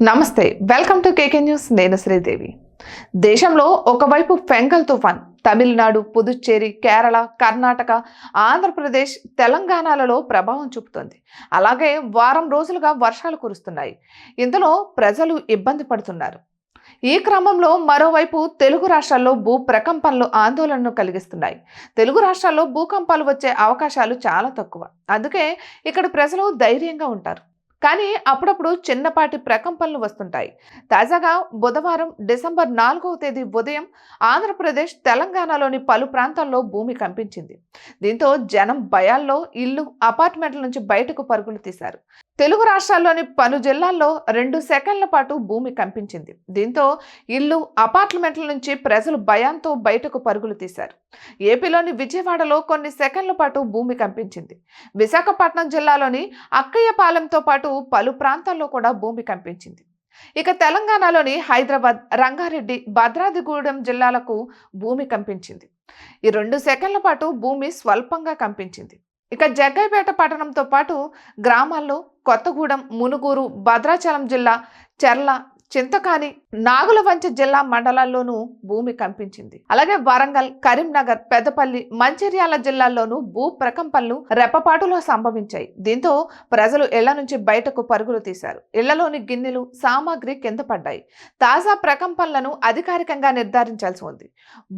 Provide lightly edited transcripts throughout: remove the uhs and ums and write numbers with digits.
నమస్తే, welcome to KK news. నేను శ్రీదేవి. దేశంలో ఒకవైపు ఫెంగల్ తుఫాన్ తమిళనాడు, పుదుచ్చేరి, కేరళ, కర్ణాటక, ఆంధ్రప్రదేశ్, తెలంగాణలలో ప్రభావం చూపుతోంది. అలాగే వారం రోజులుగా వర్షాలు కురుస్తున్నాయి. ఇందులో ప్రజలు ఇబ్బంది పడుతున్నారు. ఈ క్రమంలో మరోవైపు తెలుగు రాష్ట్రాల్లో భూ ప్రకంపనలు ఆందోళనను కలిగిస్తున్నాయి. తెలుగు రాష్ట్రాల్లో భూకంపాలు వచ్చే అవకాశాలు చాలా తక్కువ. అందుకే ఇక్కడ ప్రజలు ధైర్యంగా ఉంటారు. కానీ అప్పుడప్పుడు చిన్నపాటి ప్రకంపనలు వస్తుంటాయి. తాజాగా బుధవారం డిసెంబర్ 4వ తేదీ ఉదయం ఆంధ్రప్రదేశ్, తెలంగాణలోని పలు ప్రాంతాల్లో భూమి కంపించింది. దీంతో జనం భయాల్లో ఇల్లు, అపార్ట్మెంట్ల నుంచి బయటకు పరుగులు తీశారు. తెలుగు రాష్ట్రాల్లోని పలు జిల్లాల్లో 2 సెకండ్ల పాటు భూమి కంపించింది. దీంతో ఇల్లు, అపార్ట్మెంట్ల నుంచి ప్రజలు భయంతో బయటకు పరుగులు తీశారు. ఏపీలోని విజయవాడలో కొన్ని సెకండ్ల పాటు భూమి కంపించింది. విశాఖపట్నం జిల్లాలోని అక్కయ్యపాలెంతో పాటు పలు ప్రాంతాల్లో కూడా భూమి కంపించింది. ఇక తెలంగాణలోని హైదరాబాద్, రంగారెడ్డి, భద్రాద్రిగూడెం జిల్లాలకు భూమి కంపించింది. ఈ 2 సెకండ్ల పాటు భూమి స్వల్పంగా కంపించింది. ఇక జగ్గైపేట పట్టణంతో పాటు గ్రామాల్లో కొత్తగూడెం, మునుగోరు, భద్రాచలం జిల్లా, చెర్ల, చింతకాని, నాగులవంచ జిల్లా మండలాల్లోనూ భూమి కంపించింది. అలాగే వరంగల్, కరీంనగర్, పెద్దపల్లి, మంచిర్యాల జిల్లాల్లోనూ భూ ప్రకంపనలు రెప్పపాటులో సంభవించాయి. దీంతో ప్రజలు ఇళ్ల నుంచి బయటకు పరుగులు తీశారు. ఇళ్లలోని గిన్నెలు, సామాగ్రి కింద పడ్డాయి. తాజా ప్రకంపనలను అధికారికంగా నిర్ధారించాల్సి ఉంది.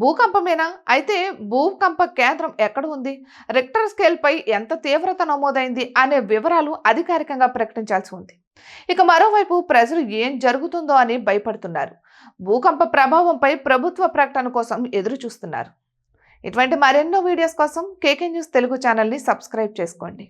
భూకంపమేనా? అయితే భూకంప కేంద్రం ఎక్కడ ఉంది, రిక్టర్ స్కేల్ పై ఎంత తీవ్రత నమోదైంది అనే వివరాలు అధికారికంగా ప్రకటించాల్సి ఉంది. ఇక మరోవైపు ప్రజలు ఏం జరుగుతుందో అని భయపడుతున్నారు. భూకంప ప్రభావంపై ప్రభుత్వ ప్రకటన కోసం ఎదురు చూస్తున్నారు. ఇటువంటి మరెన్నో వీడియోస్ కోసం కేకే న్యూస్ తెలుగు ఛానల్ని సబ్స్క్రైబ్ చేసుకోండి.